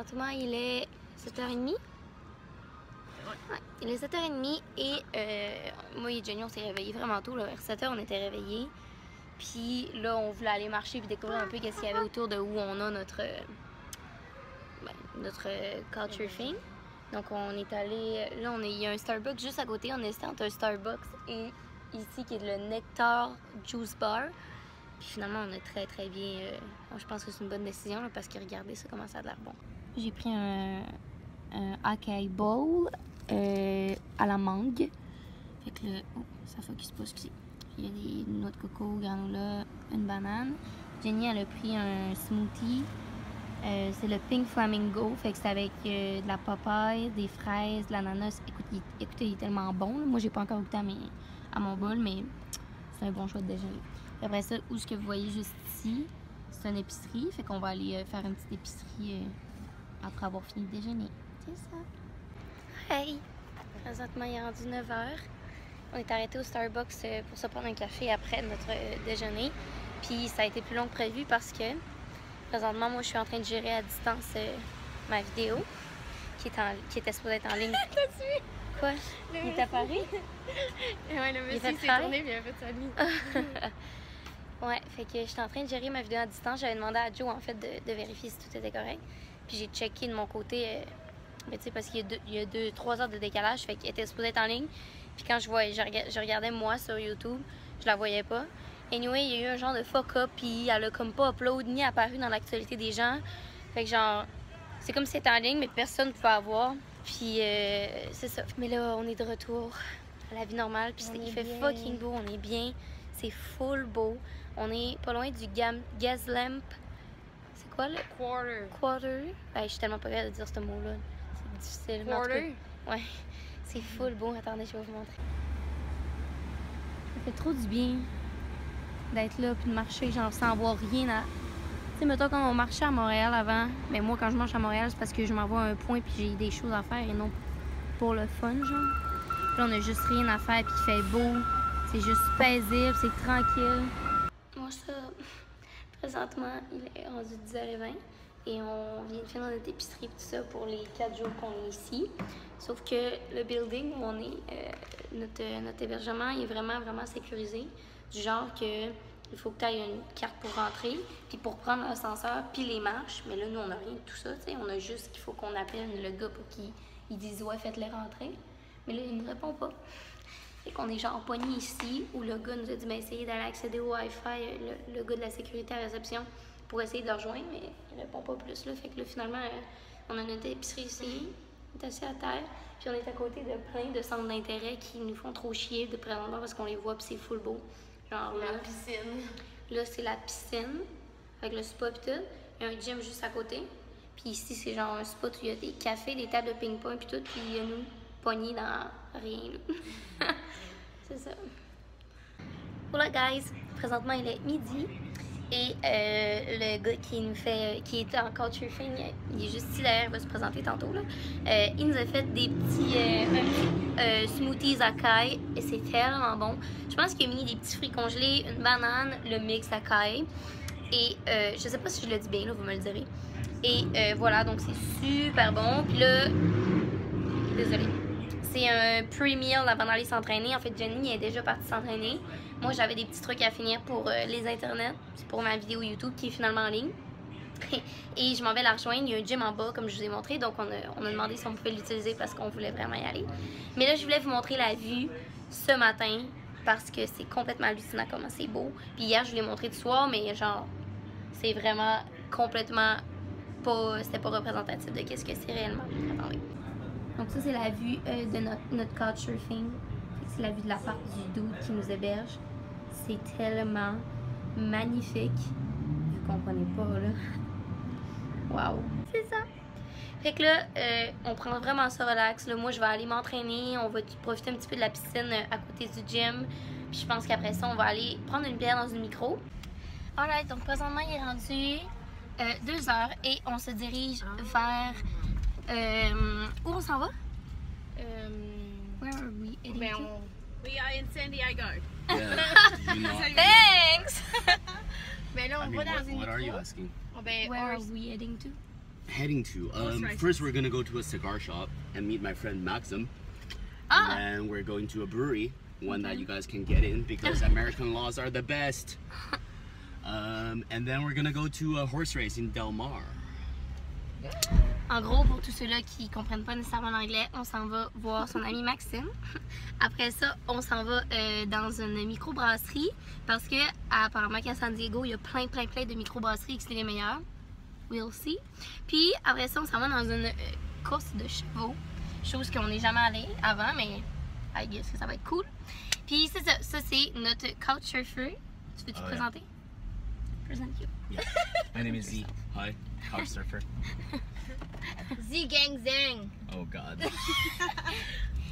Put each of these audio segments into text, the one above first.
Présentement, il est 7h30. Ouais, il est 7h30 et moi et Jenny, on s'est réveillés vraiment tôt. Là. Vers 7h, on était réveillés. Puis là, on voulait aller marcher et découvrir un peu qu'est-ce qu'il y avait autour de où on a notre couchsurfing. Donc, on est allé... Là, il y a un Starbucks juste à côté. On est resté entre un Starbucks et ici, qui est le Nectar Juice Bar. Puis finalement, on a très bien... je pense que c'est une bonne décision là, parce que regardez ça, comment ça a l'air bon. J'ai pris un acai bowl à la mangue. Fait que là, oh, ça focus pas, excusez. Il y a des noix de coco, granola, une banane. Jenny, elle a pris un smoothie. C'est le Pink Flamingo. Fait que c'est avec de la papaye, des fraises, de l'ananas. Écoutez, il est tellement bon. Là. Moi, j'ai pas encore goûté à mon bol, mais c'est un bon choix de déjeuner. Après ça, où ce que vous voyez juste ici, c'est une épicerie. Fait qu'on va aller faire une petite épicerie après avoir fini de déjeuner. C'est ça. Hey! Présentement, il est rendu 9h. On est arrêté au Starbucks pour se prendre un café après notre déjeuner. Puis ça a été plus long que prévu parce que présentement, moi, je suis en train de gérer à distance ma vidéo qui était supposée être en ligne. T'as-tu vu? Quoi? Il est apparu? Ouais, le monsieur s'est tourné et il a fait sa ligne. Ouais, fait que j'étais en train de gérer ma vidéo à distance. J'avais demandé à Joe, en fait, de vérifier si tout était correct. Puis j'ai checké de mon côté, mais tu sais, parce qu'il y a 2-3 heures de décalage, fait qu'elle était supposée être en ligne. Puis quand je regardais moi sur YouTube, je la voyais pas. Anyway, il y a eu un genre de fuck-up, puis elle a comme pas upload ni apparu dans l'actualité des gens. Fait que genre, c'est comme si c'était en ligne, mais personne ne pouvait avoir. Puis c'est ça. Mais là, on est de retour à la vie normale, puis il fait fucking beau, on est bien. C'est full beau. On est pas loin du Gaslamp. C'est quoi le? Quarter. Ouais, je suis tellement pas capable de dire ce mot-là. C'est difficile. Quarter? Ouais. C'est full beau. Attendez, je vais vous montrer. Ça fait trop du bien d'être là puis de marcher, genre sans voir rien à... Tu sais, mettons quand on marchait à Montréal avant, mais moi quand je marche à Montréal, c'est parce que je m'envoie un point puis j'ai des choses à faire et non pour le fun, genre. Là, on a juste rien à faire puis il fait beau. C'est juste paisible, c'est tranquille. Moi, ça, présentement, il est rendu 10h20 et on vient de finir notre épicerie et tout ça pour les 4 jours qu'on est ici. Sauf que le building où on est, notre hébergement, il est vraiment sécurisé. Du genre que il faut que tu aies une carte pour rentrer, puis pour prendre l'ascenseur, puis les marches. Mais là, nous, on n'a rien de tout ça, tu sais. On a juste qu'il faut qu'on appelle le gars pour qu'il dise « Ouais, faites-les rentrer ». Mais là, il ne répond pas. Fait qu'on est genre pogné ici, où le gars nous a dit ben, essayez d'aller accéder au Wi-Fi, le gars de la sécurité à la réception, pour essayer de le rejoindre, mais il répond pas plus. Là. Fait que là, finalement, on a notre épicerie ici, on est assis à terre, puis on est à côté de plein de centres d'intérêt qui nous font trop chier de présentement parce qu'on les voit, puis c'est full beau. Genre la piscine. Là, c'est la piscine, avec le spa, puis tout. Il y a un gym juste à côté. Puis ici, c'est genre un spot où il y a des cafés, des tables de ping-pong, puis tout, puis il y a nous pognés dans rien, là. C'est ça. Voilà, guys. Présentement, il est midi. Et le gars qui est en couchsurfing, il est juste ici derrière, il va se présenter tantôt, là. Il nous a fait des petits smoothies acai et c'est tellement bon. Je pense qu'il a mis des petits fruits congelés, une banane, le mix acai. Et je sais pas si je le dis bien, là, vous me le direz. Et voilà, donc c'est super bon. Puis là, désolée. C'est un pre-meal avant d'aller s'entraîner. En fait, Jenny est déjà partie s'entraîner. Moi, j'avais des petits trucs à finir pour les internets. C'est pour ma vidéo YouTube qui est finalement en ligne. Et je m'en vais la rejoindre. Il y a un gym en bas, comme je vous ai montré. Donc, on a demandé si on pouvait l'utiliser parce qu'on voulait vraiment y aller. Mais là, je voulais vous montrer la vue ce matin parce que c'est complètement hallucinant comment c'est beau. Puis hier, je vous l'ai montré du soir, mais genre, c'est vraiment complètement pas... C'était pas représentatif de qu'est-ce que c'est réellement. Attendez. Donc ça, c'est la vue de notre couchsurfing. C'est la vue de l'appart du dude qui nous héberge. C'est tellement magnifique. Vous comprenez pas, là. Waouh! C'est ça! Fait que là, on prend vraiment ça relax. Là, moi, je vais aller m'entraîner. On va profiter un petit peu de la piscine à côté du gym. Puis je pense qu'après ça, on va aller prendre une bière dans une micro. Alright, donc présentement, il est rendu 2 heures et on se dirige vers... où on s'en va? Where are we heading to? We are in San Diego. Yeah. Thanks! Mais là, on va dans une what are you micro. asking? Ben, Where are we heading to? heading to? First, we're gonna go to a cigar shop and meet my friend Maxim. Ah. And then we're going to a brewery, one that you guys can get in because American laws are the best. And then we're gonna go to a horse race in Del Mar. En gros, pour tous ceux-là qui comprennent pas nécessairement l'anglais, on s'en va voir son ami Maxime. Après ça, on s'en va dans une microbrasserie parce que apparemment qu'à San Diego, il y a plein de microbrasseries et que c'est les meilleures. We'll see. Puis après ça, on s'en va dans une course de chevaux, chose qu'on n'est jamais allé avant, mais I guess que ça va être cool. Puis c'est ça, ça c'est notre couchsurfer. Tu veux te présenter? Present you. Yeah. My name is Z. Hi, couchsurfer. Z Gang Zang. Oh God.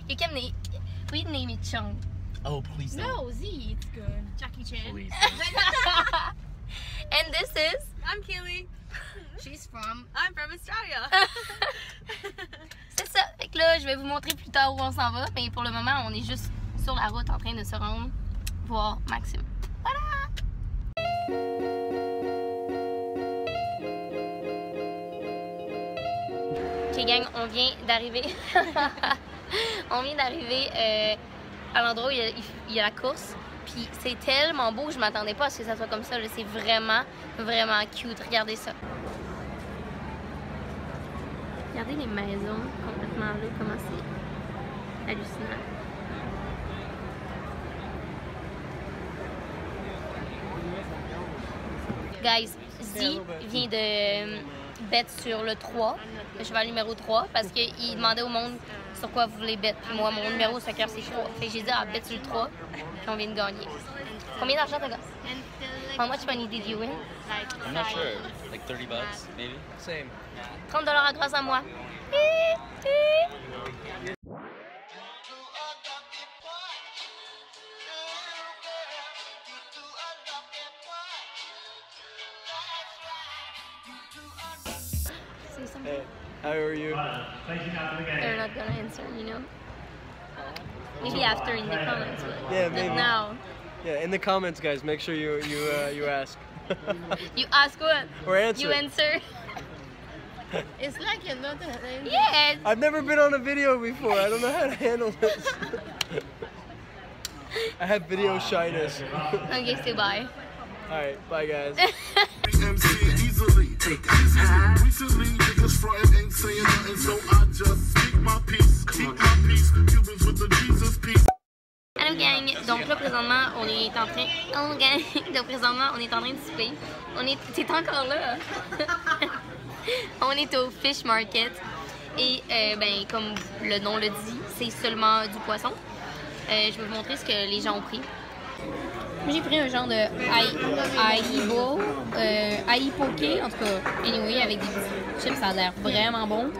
You can name it Chung. Oh please don't. No, Z. It's good. Jackie Chan. Please. And this is? I'm Keely. I'm from Australia. C'est ça. Fait que là, je vais vous montrer plus tard où on s'en va. Mais pour le moment, on est juste sur la route en train de se rendre voir Maxime. Voilà! Ok gang, on vient d'arriver. On vient d'arriver à l'endroit où il y a la course. Puis c'est tellement beau, je m'attendais pas à ce que ça soit comme ça. C'est vraiment cute. Regardez ça. Regardez les maisons complètement là, comment c'est hallucinant. Guys, Z vient de bet sur le 3, le cheval numéro 3, parce qu'il demandait au monde sur quoi vous voulez bet. Puis moi, mon numéro c'est 3. Fait que j'ai dit bet sur le 3, puis on vient de gagner. Combien d'argent t'as gagné? How much money did you win? I'm not sure. Like 30 bucks, maybe? Same. 30 $ à grâce à moi. Hey, how are you? They're not gonna answer, you know? Maybe after in the comments, but Yeah, not maybe. now. Yeah, in the comments, guys, make sure you ask. You ask what? Or answer. You answer. It's like you're not a Yes! I've never been on a video before. I don't know how to handle this. I have video shyness. Okay, say bye. Alright, bye guys. MC easily. Recently, niggas frontin' ain't saying nothing, so I just speak my peace. Keep my peace. Cubans with the Jesus peace. Allô gang, donc là présentement on est en train. Oh gang, donc présentement on est en train de souper. T'es encore là? On est au Fish Market et ben comme le nom le dit, c'est seulement du poisson. Je vais vous montrer ce que les gens ont pris. J'ai pris un genre de ahi poké, en tout cas, anyway, avec des petits chips, ça a l'air vraiment bon.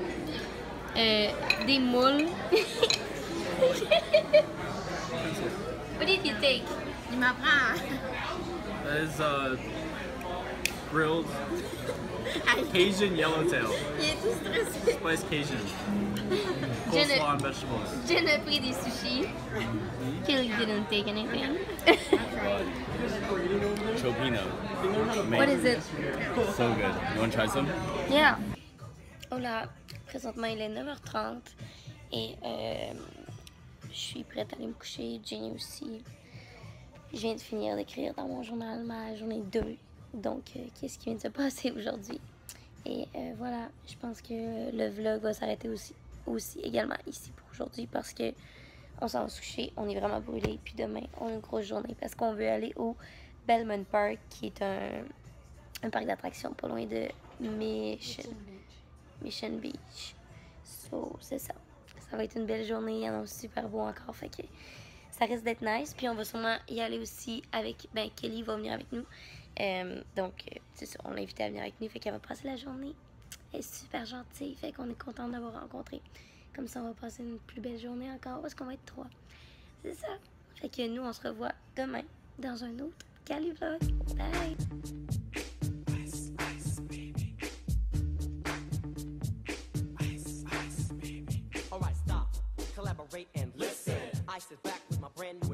Des moules. What did you take? Il m'apprend. That is grilled Cajun yellowtail. Il est tout stressé. Spice Cajun. Coleslaw and vegetables. Jen a pris des sushis. Kelly didn't take anything. Chopino. What is it? So good. You want to try some? Yeah. Oh là, présentement il est 9h30 et je suis prête à aller me coucher. Jenny aussi. Je viens de finir d'écrire dans mon journal ma journée 2. Donc, qu'est-ce qui vient de se passer aujourd'hui? Et voilà, je pense que le vlog va s'arrêter aussi également ici pour aujourd'hui parce que on s'en va se coucher, on est vraiment brûlés. Puis demain, on a une grosse journée parce qu'on veut aller au Belmont Park qui est un parc d'attractions pas loin de Mission Beach. So, c'est ça. Ça va être une belle journée, il annonce super beau encore, fait que ça risque d'être nice. Puis on va sûrement y aller aussi avec, Kelly va venir avec nous. Donc, c'est ça, on l'a invitée à venir avec nous, fait qu'elle va passer la journée. Elle est super gentille, fait qu'on est content d'avoir rencontré. Comme ça, on va passer une plus belle journée encore parce qu'on va être 3. C'est ça. Fait que nous, on se revoit demain dans un autre Cali Vlog. Bye! Alright, stop, collaborate and listen. I sit back with my brand new